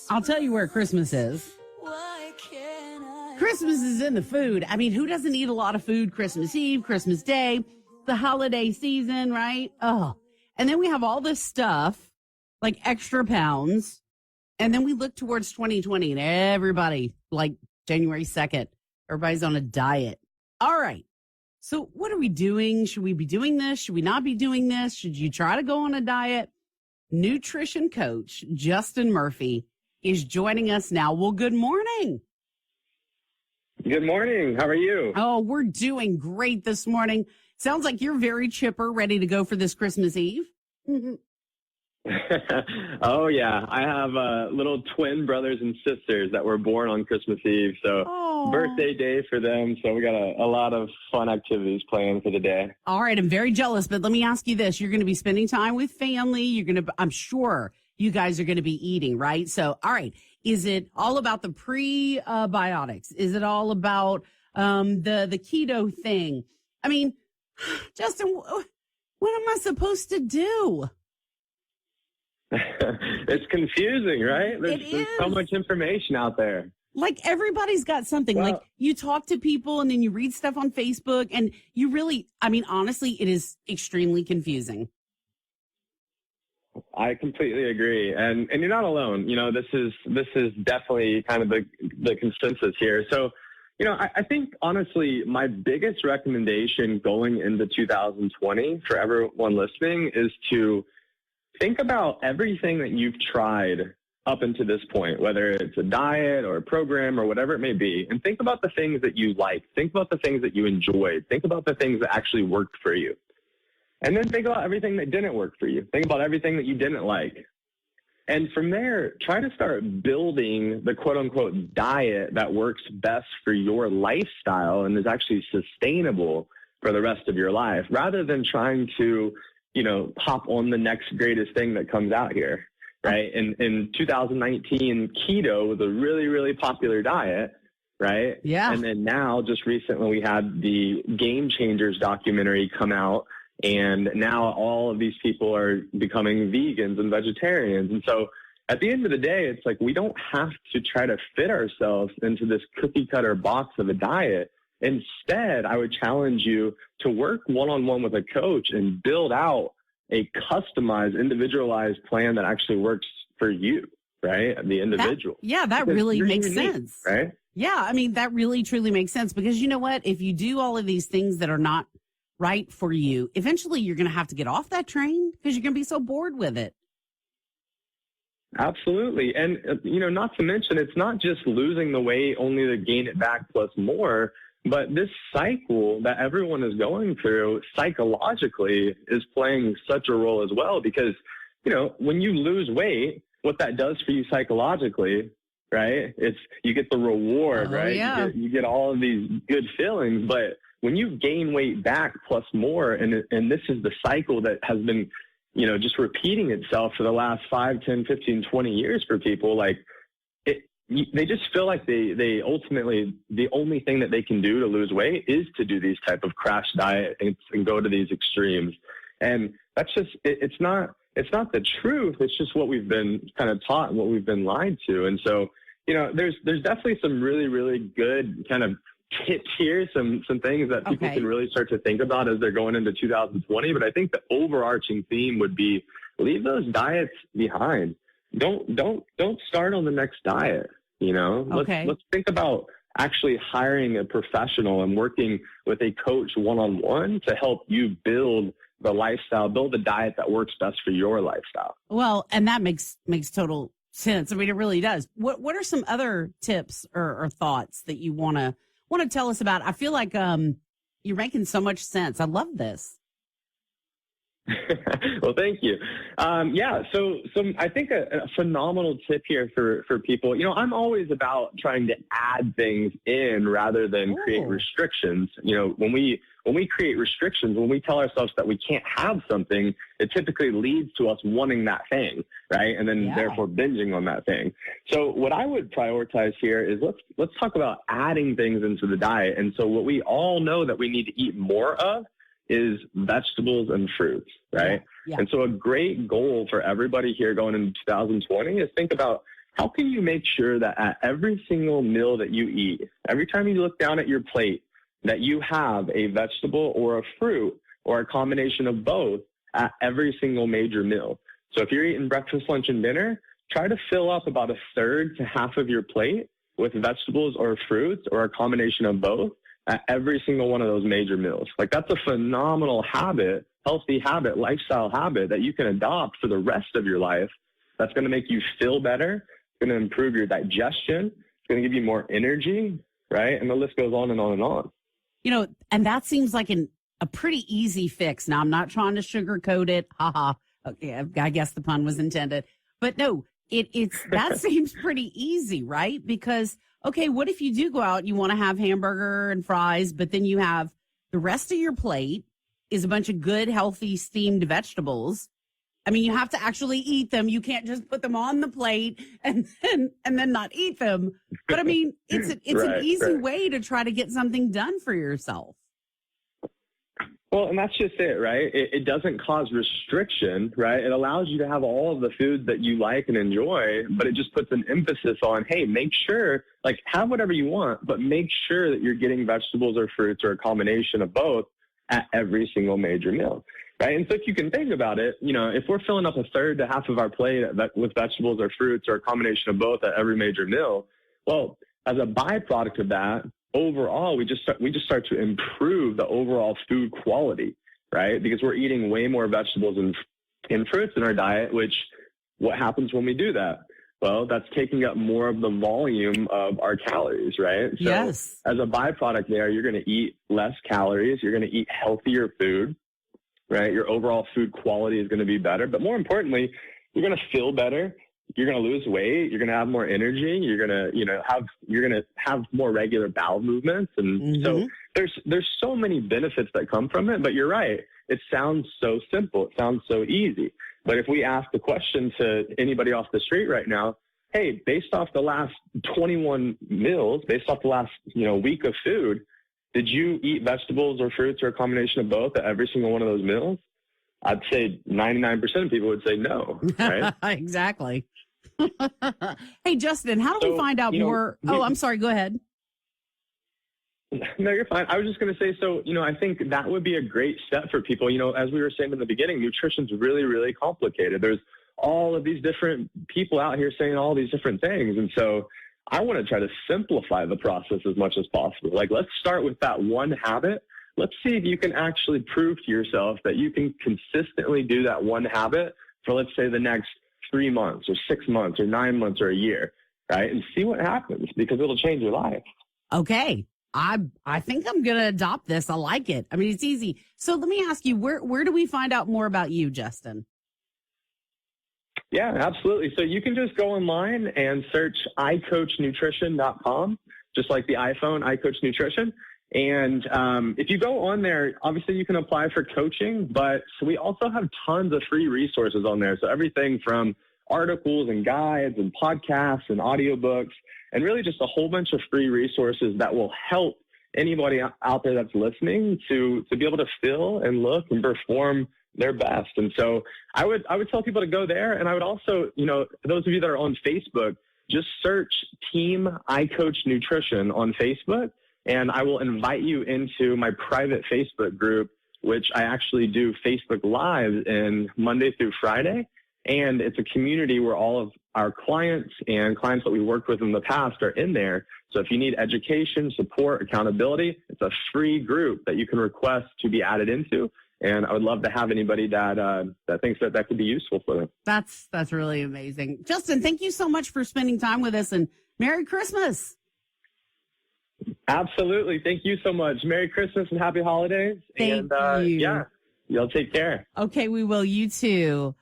I'll tell you where Christmas is. Christmas is in the food. I mean, who doesn't eat a lot of food Christmas Eve, Christmas Day, the holiday season, right? Oh, and then we have all this stuff like extra pounds. And then we look towards 2020 and everybody, like January 2nd, everybody's on a diet. All right. So what are we doing? Should we be doing this? Should we not be doing this? Should you try to go on a diet? Nutrition coach Justin Murphy is joining us now. Well, good morning. Good morning. How are you? Oh, we're doing great this morning. Sounds like you're very chipper, ready to go for this Christmas Eve. Oh, yeah. I have little twin brothers and sisters that were born on Christmas Eve. So birthday day for them. So we got a lot of fun activities planned for the day. All right. I'm very jealous, but let me ask you this. You're going to be spending time with family. I'm sure you guys are going to be eating, right? So, all right. Is it all about the prebiotics? Is it all about the keto thing? I mean, Justin, what am I supposed to do? It's confusing, right? There's so much information out there. Like everybody's got something. Like you talk to people and then you read stuff on Facebook and you really, I mean, honestly, it is extremely confusing. I completely agree. And you're not alone. You know, this is definitely kind of the consensus here. So, you know, I think honestly, my biggest recommendation going into 2020 for everyone listening is to think about everything that you've tried up until this point, whether it's a diet or a program or whatever it may be, and think about the things that you like. Think about the things that you enjoyed. Think about the things that actually worked for you. And then think about everything that didn't work for you. Think about everything that you didn't like. And from there, try to start building the quote-unquote diet that works best for your lifestyle and is actually sustainable for the rest of your life, rather than trying to hop on the next greatest thing that comes out here, right? In 2019, keto was a really, really popular diet, right? Yeah. And then now, just recently, we had the Game Changers documentary come out, and now all of these people are becoming vegans and vegetarians. And so at the end of the day, it's like we don't have to try to fit ourselves into this cookie-cutter box of a diet. Instead, I would challenge you to work one-on-one with a coach and build out a customized, individualized plan that actually works for you, right? The individual. That really makes unique, sense. Right? Yeah, I mean, that really, truly makes sense because you know what? If you do all of these things that are not right for you, eventually you're going to have to get off that train because you're going to be so bored with it. Absolutely. And, not to mention, it's not just losing the weight only to gain it back plus more. But this cycle that everyone is going through psychologically is playing such a role as well, because, when you lose weight, what that does for you psychologically, right? You get the reward, right? Yeah. You get all of these good feelings. But when you gain weight back plus more, and this is the cycle that has been, just repeating itself for the last 5, 10, 15, 20 years for people, like, they just feel like they ultimately, the only thing that they can do to lose weight is to do these type of crash diet and go to these extremes. And that's just, it's not the truth. It's just what we've been kind of taught and what we've been lied to. And so, there's definitely some really, really good kind of tips here, some things that people can really start to think about as they're going into 2020. But I think the overarching theme would be leave those diets behind. Don't start on the next diet. Let's think about actually hiring a professional and working with a coach one-on-one to help you build the lifestyle, build the diet that works best for your lifestyle. Well, and that makes total sense. I mean, it really does. What are some other tips or thoughts that you want to tell us about? I feel like you're making so much sense. I love this. Well, thank you. So I think a phenomenal tip here for people, I'm always about trying to add things in rather than create restrictions. When we create restrictions, when we tell ourselves that we can't have something, it typically leads to us wanting that thing, right? And then therefore binging on that thing. So what I would prioritize here is let's talk about adding things into the diet. And so what we all know that we need to eat more of is vegetables and fruits, right? Yeah. And so a great goal for everybody here going into 2020 is think about how can you make sure that at every single meal that you eat, every time you look down at your plate, that you have a vegetable or a fruit or a combination of both at every single major meal. So if you're eating breakfast, lunch, and dinner, try to fill up about a third to half of your plate with vegetables or fruits or a combination of both at every single one of those major meals. Like that's a phenomenal habit, healthy habit, lifestyle habit that you can adopt for the rest of your life. That's going to make you feel better. It's going to improve your digestion. It's going to give you more energy, right? And the list goes on and on and on. You know, and that seems like a pretty easy fix. Now, I'm not trying to sugarcoat it. Haha. Okay, I guess the pun was intended. But no, it's that seems pretty easy, right? Because, okay, what if you do go out, you want to have hamburger and fries, but then you have the rest of your plate is a bunch of good, healthy, steamed vegetables. I mean, you have to actually eat them. You can't just put them on the plate and then not eat them. But I mean, it's an easy way to try to get something done for yourself. Well, and that's just it, right? It doesn't cause restriction, right? It allows you to have all of the foods that you like and enjoy, but it just puts an emphasis on, hey, make sure, like, have whatever you want, but make sure that you're getting vegetables or fruits or a combination of both at every single major meal, right? And so if you can think about it, you know, if we're filling up a third to half of our plate with vegetables or fruits or a combination of both at every major meal, well, as a byproduct of that, overall, we just start to improve the overall food quality, right? Because we're eating way more vegetables and fruits in our diet, which what happens when we do that? Well, that's taking up more of the volume of our calories, right? So yes. As a byproduct there, you're going to eat less calories. You're going to eat healthier food, right? Your overall food quality is going to be better. But more importantly, you're going to feel better. You're going to lose weight. You're going to have more energy. You're going to have more regular bowel movements. And so there's so many benefits that come from it, but you're right. It sounds so simple. It sounds so easy. But if we ask the question to anybody off the street right now, hey, based off the last 21 meals, based off the last, week of food, did you eat vegetables or fruits or a combination of both at every single one of those meals? I'd say 99% of people would say no, right? Exactly. Hey, Justin, how do we find out more? Oh, I'm sorry. Go ahead. No, you're fine. I was just going to say, I think that would be a great step for people. As we were saying in the beginning, nutrition's really, really complicated. There's all of these different people out here saying all these different things. And so I want to try to simplify the process as much as possible. Like, let's start with that one habit. Let's see if you can actually prove to yourself that you can consistently do that one habit for, let's say, the next 3 months or 6 months or 9 months or a year, right? And see what happens, because it'll change your life. Okay. I think I'm going to adopt this. I like it. I mean, it's easy. So let me ask you, where do we find out more about you, Justin? Yeah, absolutely. So you can just go online and search iCoachNutrition.com, just like the iPhone, iCoach Nutrition. And if you go on there, obviously you can apply for coaching, but we also have tons of free resources on there. So everything from articles and guides and podcasts and audiobooks, and really just a whole bunch of free resources that will help anybody out there that's listening to be able to feel and look and perform their best. And so I would tell people to go there. And I would also, those of you that are on Facebook, just search Team iCoach Nutrition on Facebook. And I will invite you into my private Facebook group, which I actually do Facebook Lives in Monday through Friday. And it's a community where all of our clients and clients that we worked with in the past are in there. So if you need education, support, accountability, it's a free group that you can request to be added into. And I would love to have anybody that thinks that could be useful for them. That's really amazing. Justin, thank you so much for spending time with us, and Merry Christmas. Absolutely. Thank you so much. Merry Christmas and happy holidays. Thank you. Yeah, y'all take care. Okay, we will. You too.